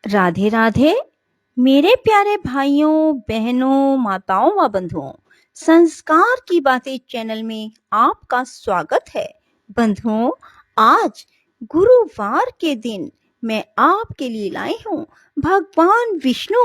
राधे राधे। मेरे प्यारे भाइयों, बहनों, माताओं व बंधुओं, संस्कार की बातें चैनल में आपका स्वागत है। बंधुओं, आज गुरुवार के दिन मैं आपके लिए लाई हूँ भगवान विष्णु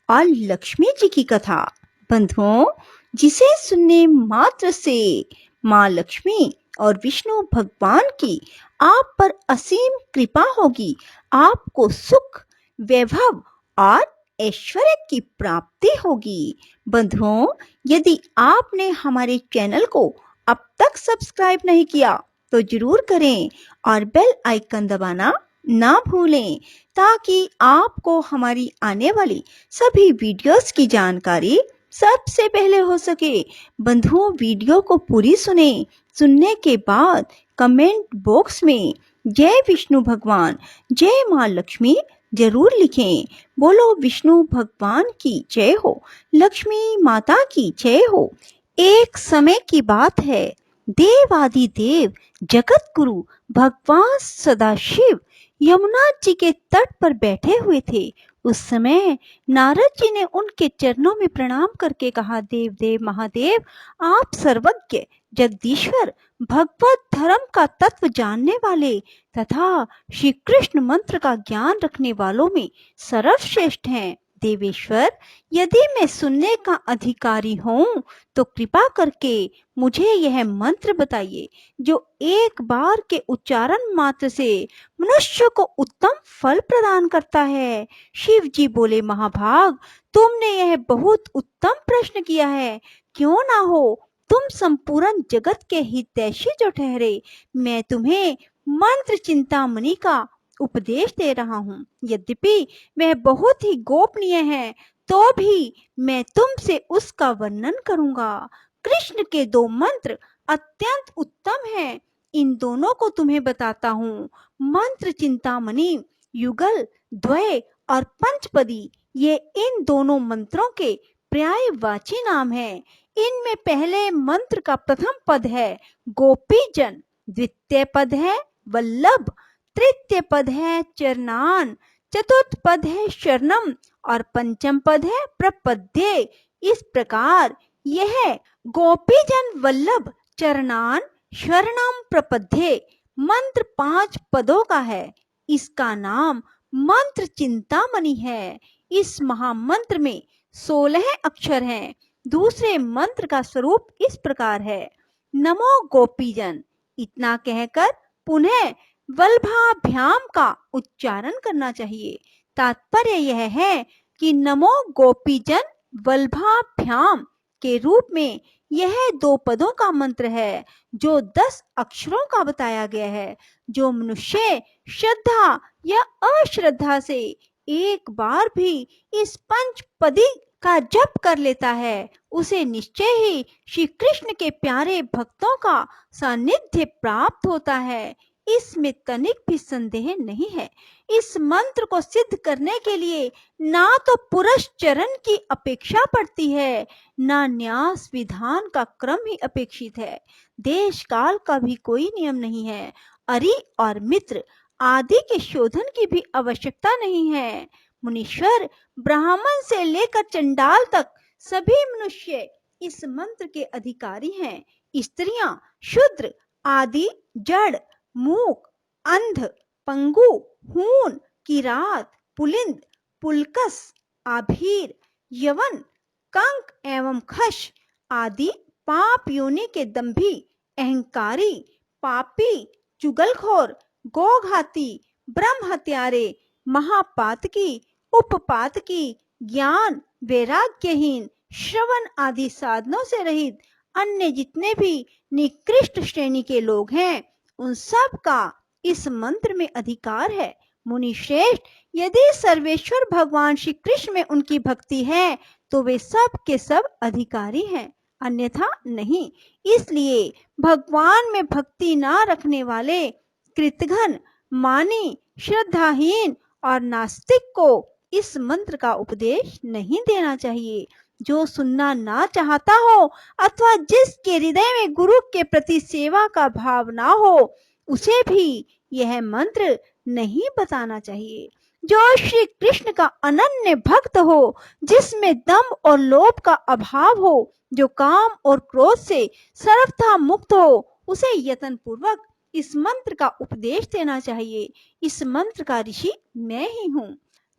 और लक्ष्मी जी की कथा। बंधुओं, जिसे सुनने मात्र से माँ लक्ष्मी और विष्णु भगवान की आप पर असीम कृपा होगी। आपको सुख, वैभव और ऐश्वर्य की प्राप्ति होगी। बंधुओं, यदि आपने हमारे चैनल को अब तक सब्सक्राइब नहीं किया तो जरूर करें और बेल आइकन दबाना ना भूलें, ताकि आपको हमारी आने वाली सभी वीडियोस की जानकारी सबसे पहले हो सके। बंधुओं, वीडियो को पूरी सुने। सुनने के बाद कमेंट बॉक्स में जय विष्णु भगवान, जय माँ लक्ष्मी जरूर लिखें। बोलो विष्णु भगवान की जय हो, लक्ष्मी माता की जय हो। एक समय की बात है, देवादिदेव जगत गुरु भगवान सदाशिव यमुना जी के तट पर बैठे हुए थे। उस समय नारद जी ने उनके चरणों में प्रणाम करके कहा, देव देव महादेव, आप सर्वज्ञ, जगदीश्वर, भगवत धर्म का तत्व जानने वाले तथा श्री कृष्ण मंत्र का ज्ञान रखने वालों में सर्वश्रेष्ठ हैं। देवेश्वर, यदि मैं सुनने का अधिकारी हूँ तो कृपा करके मुझे यह मंत्र बताइए, जो एक बार के उच्चारण मात्र से मनुष्य को उत्तम फल प्रदान करता है। शिव जी बोले, महाभाग, तुमने यह बहुत उत्तम प्रश्न किया है। क्यों ना हो, तुम संपूर्ण जगत के हितैषी जो ठहरे, मैं तुम्हें मंत्र चिंतामणि का उपदेश दे रहा हूँ। यद्यपि वह बहुत ही गोपनीय है, तो भी मैं तुमसे उसका वर्णन करूंगा। कृष्ण के 2 मंत्र अत्यंत उत्तम हैं। इन दोनों को तुम्हें बताता हूँ। मंत्र चिंतामणि, युगल, द्वय और पंचपदी, ये इन दोनों मंत्रों के पर्यायवाची नाम है। इनमें पहले मंत्र का प्रथम पद है गोपीजन, द्वितीय पद है वल्लभ, तृतीय पद है चरणान, चतुर्थ पद है शरणम और पंचम पद है प्रपद्ये। इस प्रकार यह गोपीजन, वल्लभ, चरणान, शरणम, प्रपद्ये मंत्र 5 पदों का है। इसका नाम मंत्र चिंतामणि है। इस महामंत्र में 16 अक्षर हैं। दूसरे मंत्र का स्वरूप इस प्रकार है, नमो गोपीजन। इतना कहकर पुनः वल्भाभ्याम का उच्चारण करना चाहिए। तात्पर्य यह है कि नमो गोपीजन वल्भाभ्याम के रूप में यह 2 पदों का मंत्र है, जो 10 अक्षरों का बताया गया है। जो मनुष्य श्रद्धा या अश्रद्धा से एक बार भी इस पंचपदी का जप कर लेता है, उसे निश्चय ही श्री कृष्ण के प्यारे भक्तों का सानिध्य प्राप्त होता है। इसमें तनिक भी संदेह नहीं है। इस मंत्र को सिद्ध करने के लिए ना तो पुरुष चरण की अपेक्षा पड़ती है, ना न्यास विधान का क्रम ही अपेक्षित है। देश काल का भी कोई नियम नहीं है। अरि और मित्र आदि के शोधन की भी आवश्यकता नहीं है। मुनीश्वर, ब्राह्मण से लेकर चंडाल तक सभी मनुष्य इस मंत्र के अधिकारी हैं। स्त्रियां, शूद्र आदि जड़, मूक, अंध, पंगु, हून, किरात, पुलिंद, पुलकस, आभीर, यवन, कंक एवं खश आदि पाप योनि के दंभी, अहंकारी, पापी, चुगलखोर, गोघाती, ब्रह्म हत्यारे, महापातकी, उपपातकी, ज्ञान वैराग्यहीन, श्रवण आदि साधनों से रहित अन्य जितने भी निकृष्ट श्रेणी के लोग हैं, उन सब का इस मंत्र में अधिकार है। मुनि श्रेष्ठ, यदि सर्वेश्वर भगवान श्री कृष्ण में उनकी भक्ति है तो वे सब के सब अधिकारी हैं, अन्यथा नहीं। इसलिए भगवान में भक्ति ना रखने वाले कृतघ्न, मानी, श्रद्धाहीन और नास्तिक को इस मंत्र का उपदेश नहीं देना चाहिए। जो सुनना ना चाहता हो अथवा जिसके हृदय में गुरु के प्रति सेवा का भाव ना हो, उसे भी यह मंत्र नहीं बताना चाहिए। जो श्री कृष्ण का अनन्य भक्त हो, जिसमें दम और लोभ का अभाव हो, जो काम और क्रोध से सर्वथा मुक्त हो, उसे यत्न पूर्वक इस मंत्र का उपदेश देना चाहिए। इस मंत्र का ऋषि मैं ही हूँ।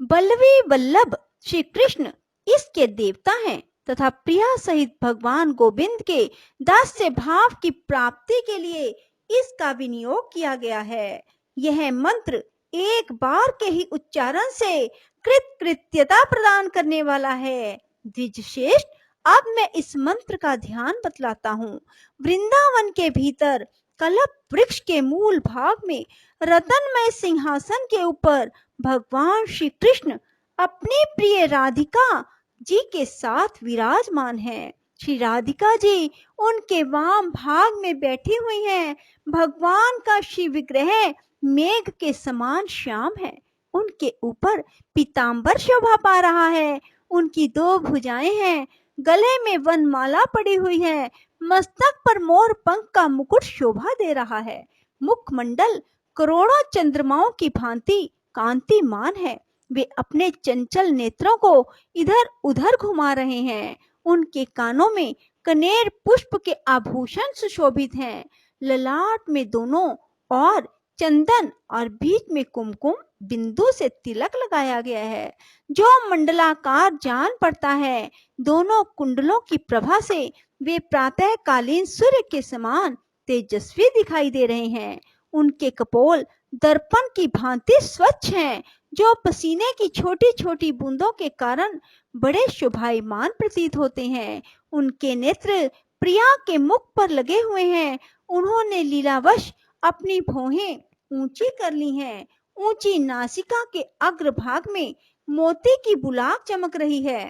बल्लवी वल्लभ श्री कृष्ण इसके देवता हैं तथा प्रिया सहित भगवान गोविंद के दास्य भाव की प्राप्ति के लिए इसका विनियोग किया गया है। यह मंत्र एक बार के ही उच्चारण से कृतकृत्यता प्रदान करने वाला है। द्विजश्रेष्ठ, अब मैं इस मंत्र का ध्यान बतलाता हूँ। वृंदावन के भीतर कल्प वृक्ष के मूल भाग में रतनमय सिंहासन के ऊपर भगवान श्री कृष्ण अपनी प्रिय राधिका जी के साथ विराजमान हैं। श्री राधिका जी उनके वाम भाग में बैठी हुई हैं। भगवान का श्री विग्रह मेघ के समान श्याम है। उनके ऊपर पीतांबर शोभा पा रहा है। उनकी दो भुजाएं हैं। गले में वनमाला पड़ी हुई है। मस्तक पर मोर पंख का मुकुट शोभा दे रहा है। मुखमंडल करोड़ों चंद्रमाओं की भांति कांतिमान है। वे अपने चंचल नेत्रों को इधर उधर घुमा रहे हैं। उनके कानों में कनेर पुष्प के आभूषण सुशोभित हैं। ललाट में दोनों और चंदन और बीच में कुमकुम बिंदु से तिलक लगाया गया है, जो मंडलाकार जान पड़ता है। दोनों कुंडलों की प्रभा से वे प्रातःकालीन सूर्य के समान तेजस्वी दिखाई दे रहे हैं। उनके कपोल दर्पण की भांति स्वच्छ हैं, जो पसीने की छोटी छोटी बूंदों के कारण बड़े शोभायमान प्रतीत होते हैं। उनके नेत्र प्रिया के मुख पर लगे हुए हैं। उन्होंने लीलावश अपनी भौहें ऊंची कर ली हैं। ऊंची नासिका के अग्रभाग में मोती की बुलाक चमक रही है।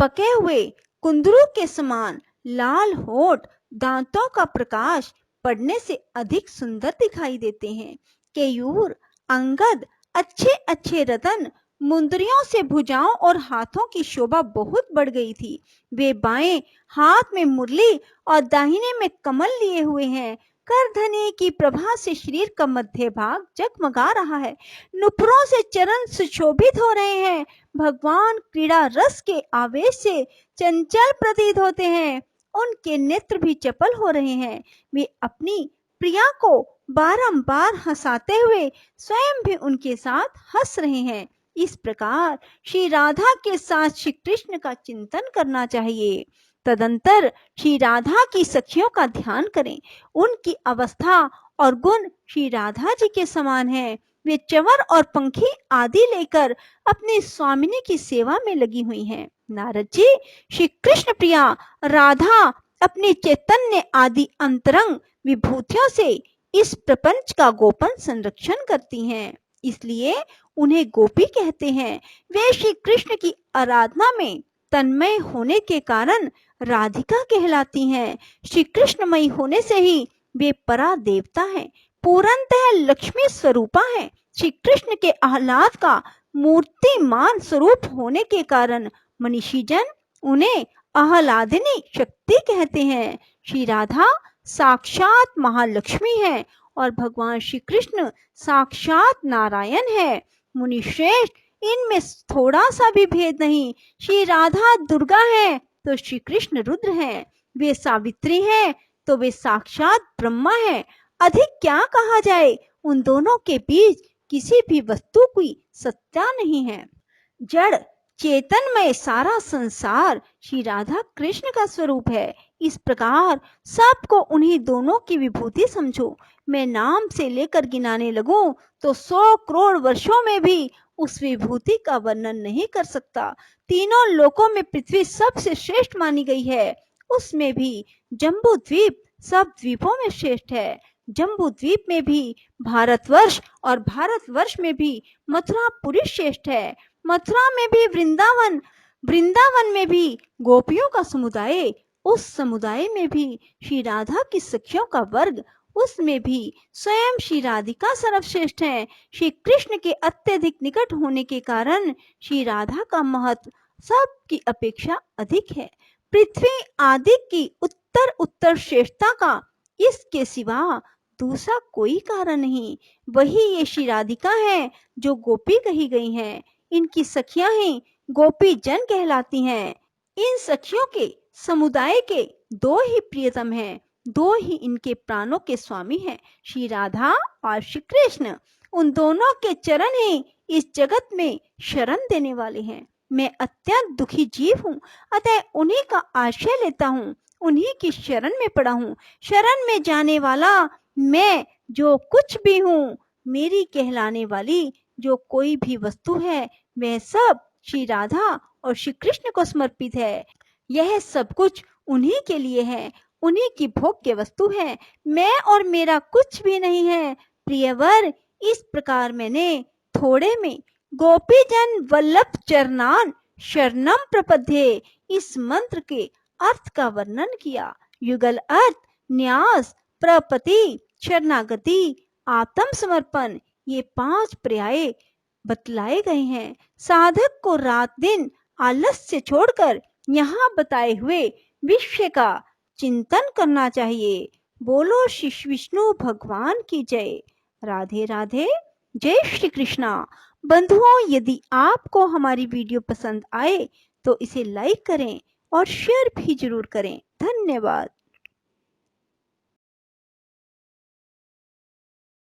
पके हुए कुंदरू के समान लाल होठ दांतों का प्रकाश पड़ने से अधिक सुंदर दिखाई देते हैं। केयूर, अंगद, अच्छे अच्छे रतन, मुंदरियों से भुजाओं और हाथों की शोभा बहुत बढ़ गई थी। वे बाएं हाथ में मुरली और दाहिने में कमल लिए हुए हैं। करधनी की प्रभा से शरीर का मध्य भाग जगमगा रहा है। नुपुरों से चरण सुशोभित हो रहे हैं। भगवान क्रीड़ा रस के आवेश से चंचल प्रतीत होते हैं। उनके नेत्र भी चपल हो रहे हैं। वे अपनी प्रिया को बारंबार हंसाते हुए स्वयं भी उनके साथ हंस रहे हैं। इस प्रकार श्री राधा के साथ श्री कृष्ण का चिंतन करना चाहिए। तदंतर श्री राधा की सखियों का ध्यान करें। उनकी अवस्था और गुण श्री राधा जी के समान है। वे चंवर और पंखी आदि लेकर अपनी स्वामिनी की सेवा में लगी हुई हैं। नारद जी, श्री कृष्ण प्रिया राधा अपनी चैतन्य आदि अंतरंग विभूतियों से इस प्रपंच का गोपन संरक्षण करती हैं, इसलिए उन्हें गोपी कहते हैं। वे श्री कृष्ण की आराधना में तन्मय होने के कारण राधिका कहलाती हैं। श्री कृष्णमयी होने से ही वे परा देवता हैं, पूर्णतः लक्ष्मी स्वरूपा हैं। श्री कृष्ण के आह्लाद का मूर्तिमान स्वरूप होने के कारण मनीषीजन उन्हें आह्लादिनी शक्ति कहते हैं। श्री राधा साक्षात महालक्ष्मी है और भगवान श्री कृष्ण साक्षात नारायण है। मुनिश्रेष्ठ, इनमें थोड़ा सा भी भेद नहीं। श्री राधा दुर्गा है तो श्री कृष्ण रुद्र हैं। वे सावित्री हैं तो वे साक्षात ब्रह्मा हैं। अधिक क्या कहा जाए, उन दोनों के बीच किसी भी वस्तु की सत्ता नहीं है। जड़ चेतनमय सारा संसार श्री राधा कृष्ण का स्वरूप है। इस प्रकार सबको उन्हीं दोनों की विभूति समझो। मैं नाम से लेकर गिनाने लगूं तो 100 करोड़ वर्षों में भी उस विभूति का वर्णन नहीं कर सकता। तीनों लोकों में पृथ्वी सबसे श्रेष्ठ मानी गई है। उसमें भी जम्बू द्वीप सब द्वीपों में श्रेष्ठ है। जम्बू द्वीप में भी भारतवर्ष और भारतवर्ष में भी मथुरापुरी श्रेष्ठ है। मथुरा में भी वृंदावन, वृंदावन में भी गोपियों का समुदाय, उस समुदाय में भी श्री राधा की सखियों का वर्ग, उसमें भी स्वयं श्री राधिका सर्वश्रेष्ठ है। श्री कृष्ण के अत्यधिक निकट होने के कारण श्री राधा का महत्व सबकी अपेक्षा अधिक है। पृथ्वी आदि की उत्तर उत्तर श्रेष्ठता का इसके सिवा दूसरा कोई कारण नहीं। वही ये श्री राधिका हैं जो गोपी कही गई हैं। इनकी सखियां ही गोपी जन कहलाती हैं। इन सखियों के समुदाय के दो ही प्रियतम हैं, दो ही इनके प्राणों के स्वामी हैं, श्री राधा और श्री कृष्ण। उन दोनों के चरण ही इस जगत में शरण देने वाले हैं। मैं अत्यंत दुखी जीव हूँ, अतः उन्हीं का आश्रय लेता हूँ, उन्हीं की शरण में पड़ा हूँ। शरण में जाने वाला मैं जो कुछ भी हूँ, मेरी कहलाने वाली जो कोई भी वस्तु है, वह सब श्री राधा और श्री कृष्ण को समर्पित है। यह सब कुछ उन्हीं के लिए है, उन्हीं की भोग्य वस्तु है। मैं और मेरा कुछ भी नहीं है। प्रियवर, इस प्रकार मैंने थोड़े में गोपीजन वल्लभ चरणान शरणम प्रपद्ये इस मंत्र के अर्थ का वर्णन किया। युगल अर्थ न्यास, प्रपति, शरणागति, आत्म समर्पण, ये 5 पर्याय बतलाए गए हैं। साधक को रात दिन आलस्य छोड़कर यहाँ बताए हुए विषय का चिंतन करना चाहिए। बोलो श्री विष्णु भगवान की जय। राधे राधे, जय श्री कृष्णा। बंधुओं, यदि आपको हमारी वीडियो पसंद आए तो इसे लाइक करें और शेयर भी जरूर करें। धन्यवाद।